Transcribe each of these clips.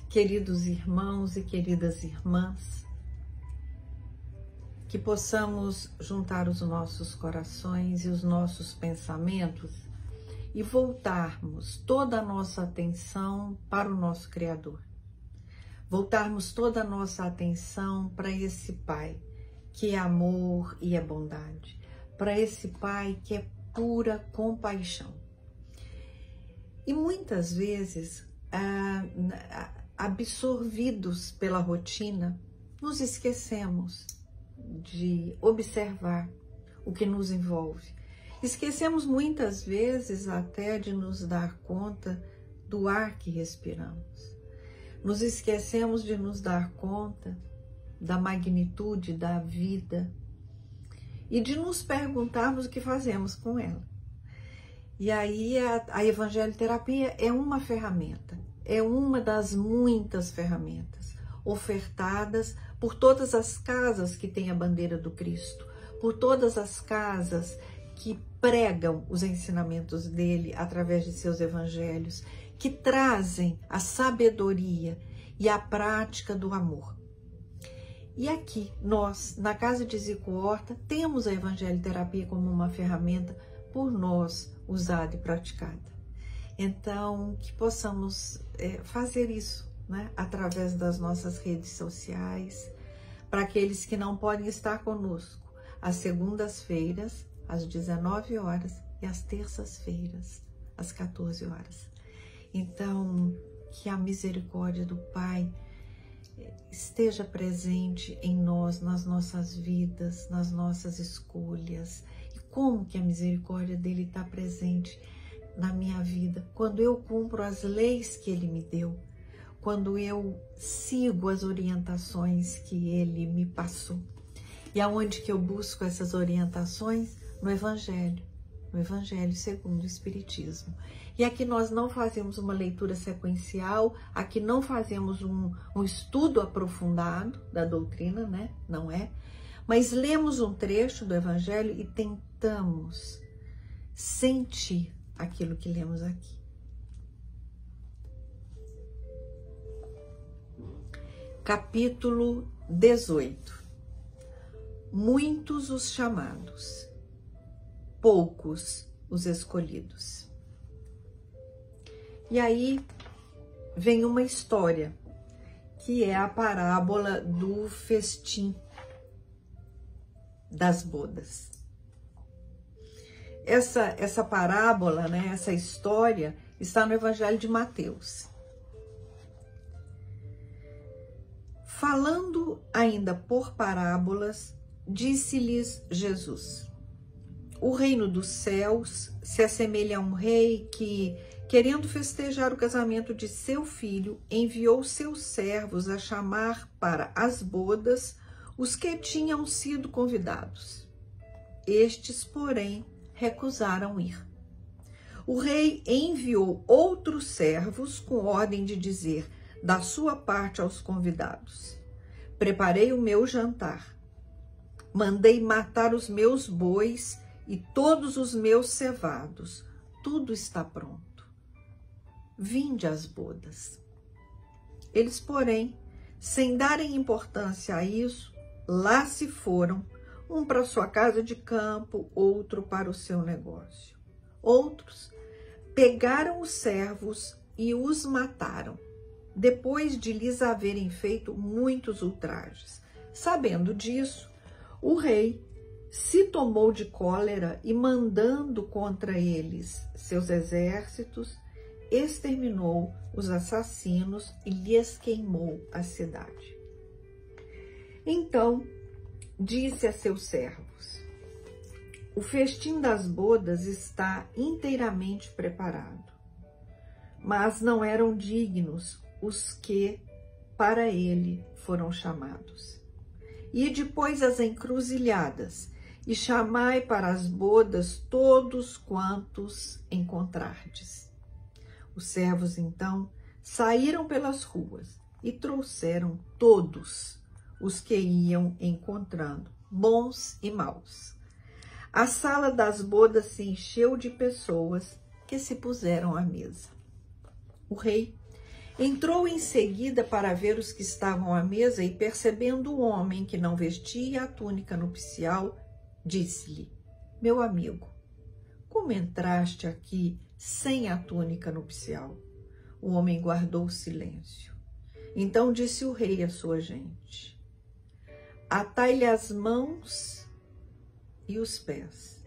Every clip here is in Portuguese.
Queridos irmãos e queridas irmãs, que possamos juntar os nossos corações e os nossos pensamentos e voltarmos toda a nossa atenção para o nosso Criador. Voltarmos toda a nossa atenção para esse Pai que é amor e é bondade, para esse Pai que é pura compaixão. E muitas vezes, absorvidos pela rotina, nos esquecemos de observar o que nos envolve. Esquecemos muitas vezes até de nos dar conta do ar que respiramos. Nos esquecemos de nos dar conta da magnitude da vida e de nos perguntarmos o que fazemos com ela. E aí a evangelioterapia é uma ferramenta, é uma das muitas ferramentas ofertadas por todas as casas que têm a bandeira do Cristo, por todas as casas que pregam os ensinamentos dele através de seus evangelhos, que trazem a sabedoria e a prática do amor. E aqui, nós, na Casa de Zico Horta, temos a evangelioterapia como uma ferramenta por nós usada e praticada. Então, que possamos fazer isso, né, através das nossas redes sociais, para aqueles que não podem estar conosco, às segundas-feiras, às 19 horas, e às terças-feiras, às 14 horas. Então, que a misericórdia do Pai esteja presente em nós, nas nossas vidas, nas nossas escolhas. E como que a misericórdia dele está presente na minha vida? Quando eu cumpro as leis que ele me deu, quando eu sigo as orientações que ele me passou. E aonde que eu busco essas orientações? No Evangelho segundo o Espiritismo. E aqui nós não fazemos uma leitura sequencial, aqui não fazemos um estudo aprofundado da doutrina, né? Não é? Mas lemos um trecho do Evangelho e tentamos sentir aquilo que lemos aqui. Capítulo 18. Muitos os chamados, poucos os escolhidos. E aí vem uma história, que é a parábola do festim das bodas. Essa parábola, né, essa história, está no Evangelho de Mateus. Falando ainda por parábolas, disse-lhes Jesus: o reino dos céus se assemelha a um rei que, querendo festejar o casamento de seu filho, enviou seus servos a chamar para as bodas os que tinham sido convidados. Estes, porém, recusaram ir. O rei enviou outros servos com ordem de dizer da sua parte aos convidados: preparei o meu jantar, mandei matar os meus bois e todos os meus cevados, tudo está pronto. Vinde às bodas. Eles, porém, sem darem importância a isso, lá se foram, um para sua casa de campo, outro para o seu negócio. Outros pegaram os servos e os mataram, depois de lhes haverem feito muitos ultrajes. Sabendo disso, o rei se tomou de cólera e, mandando contra eles seus exércitos, exterminou os assassinos e lhes queimou a cidade. Então disse a seus servos: o festim das bodas está inteiramente preparado, mas não eram dignos os que para ele foram chamados. E depois as encruzilhadas, e chamai para as bodas todos quantos encontrardes. Os servos, então, saíram pelas ruas e trouxeram todos os que iam encontrando, bons e maus. a sala das bodas se encheu de pessoas que se puseram à mesa. O rei entrou em seguida para ver os que estavam à mesa e, percebendo o homem que não vestia a túnica nupcial, disse-lhe: meu amigo, como entraste aqui sem a túnica nupcial? O homem guardou silêncio. Então disse o rei à sua gente: atai-lhe as mãos e os pés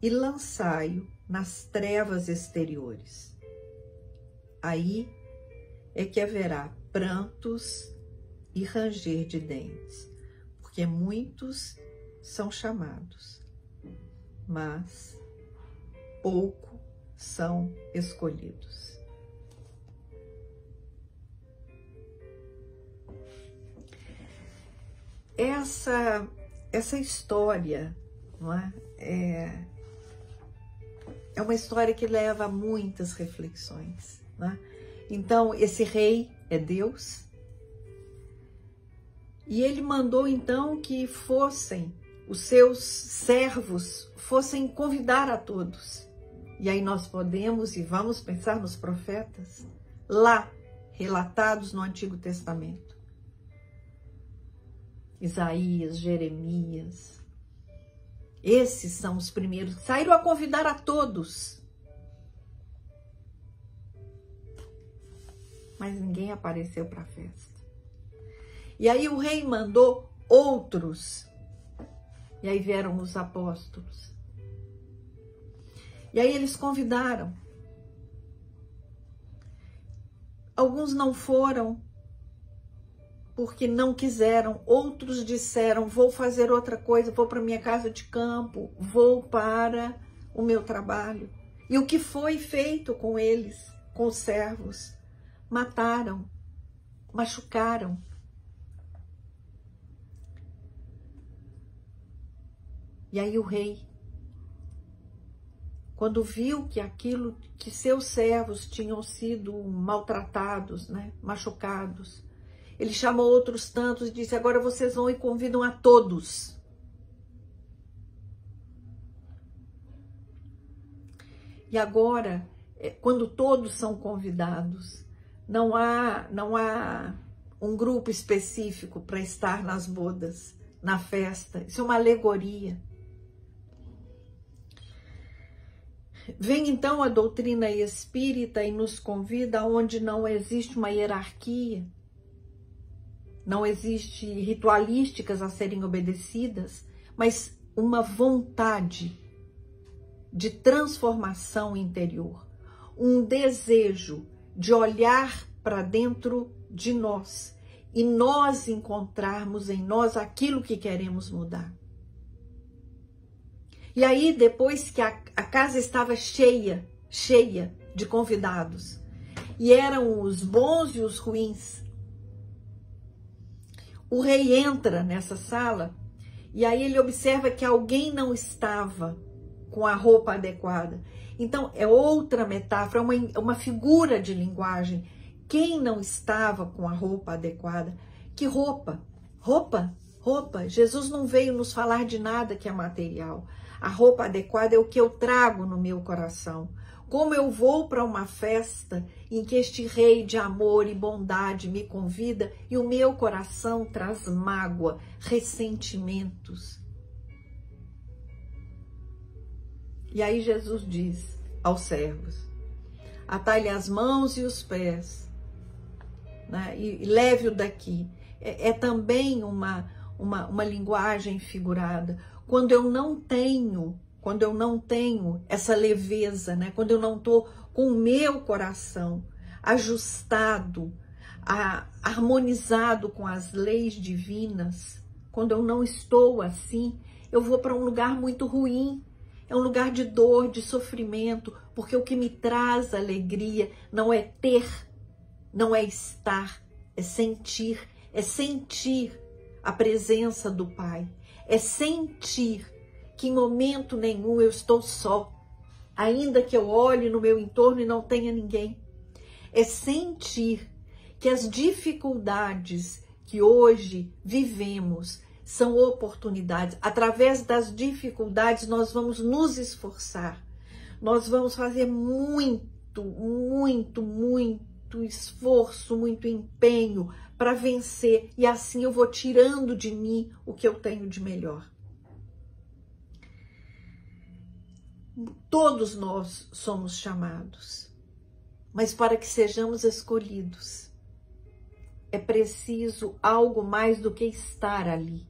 e lançai-o nas trevas exteriores. Aí é que haverá prantos e ranger de dentes, porque muitos são chamados, mas pouco são escolhidos. Essa história, não é? É uma história que leva a muitas reflexões, não é? Então, esse rei é Deus, e ele mandou então que os seus servos fossem convidar a todos. E aí nós podemos e vamos pensar nos profetas lá relatados no Antigo Testamento. Isaías, Jeremias, esses são os primeiros que saíram a convidar a todos. Mas ninguém apareceu para a festa. E aí o rei mandou outros. E aí vieram os apóstolos. E aí eles convidaram. Alguns não foram porque não quiseram. Outros disseram: vou fazer outra coisa, vou para minha casa de campo, vou para o meu trabalho. E o que foi feito com eles, com os servos? Mataram, machucaram. E aí o rei, quando viu que seus servos tinham sido maltratados, né, machucados, ele chamou outros tantos e disse: agora vocês vão e convidam a todos. E agora, quando todos são convidados, não há um grupo específico para estar nas bodas, na festa. Isso é uma alegoria. Vem então a doutrina espírita e nos convida onde não existe uma hierarquia, não existe ritualísticas a serem obedecidas, mas uma vontade de transformação interior, um desejo de olhar para dentro de nós e nós encontrarmos em nós aquilo que queremos mudar. E aí, depois que a casa estava cheia de convidados, e eram os bons e os ruins, o rei entra nessa sala e aí ele observa que alguém não estava com a roupa adequada. Então, é outra metáfora, uma figura de linguagem. Quem não estava com a roupa adequada? Que roupa? Roupa? Jesus não veio nos falar de nada que é material. A roupa adequada é o que eu trago no meu coração. Como eu vou para uma festa em que este rei de amor e bondade me convida e o meu coração traz mágoa, ressentimentos. E aí Jesus diz aos servos: atai-lhe as mãos e os pés, né? E leve-o daqui. É também uma linguagem figurada. Quando eu não tenho essa leveza, né? Quando eu não estou com o meu coração ajustado, harmonizado com as leis divinas, quando eu não estou assim, eu vou para um lugar muito ruim. É um lugar de dor, de sofrimento, porque o que me traz alegria não é ter, não é estar, é sentir a presença do Pai, é sentir que em momento nenhum eu estou só, ainda que eu olhe no meu entorno e não tenha ninguém. É sentir que as dificuldades que hoje vivemos são oportunidades. Através das dificuldades, nós vamos nos esforçar. Nós vamos fazer muito, muito, muito esforço, muito empenho para vencer. E assim eu vou tirando de mim o que eu tenho de melhor. Todos nós somos chamados, mas para que sejamos escolhidos, é preciso algo mais do que estar ali.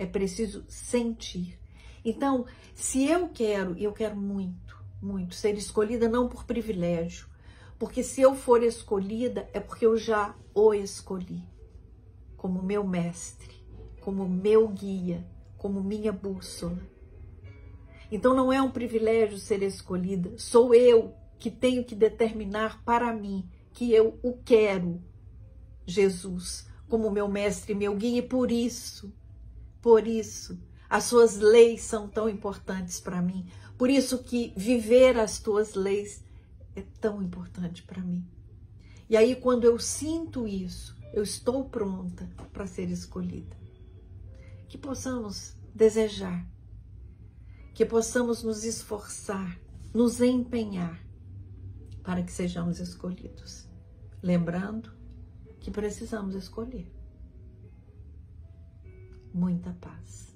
É preciso sentir. Então, se eu quero muito, muito ser escolhida, não por privilégio, porque se eu for escolhida, é porque eu já o escolhi como meu mestre, como meu guia, como minha bússola. Então, não é um privilégio ser escolhida, sou eu que tenho que determinar para mim que eu o quero, Jesus, como meu mestre e meu guia, e por isso, as suas leis são tão importantes para mim. Por isso que viver as tuas leis é tão importante para mim. E aí, quando eu sinto isso, eu estou pronta para ser escolhida. Que possamos desejar, que possamos nos esforçar, nos empenhar para que sejamos escolhidos. Lembrando que precisamos escolher. Muita paz.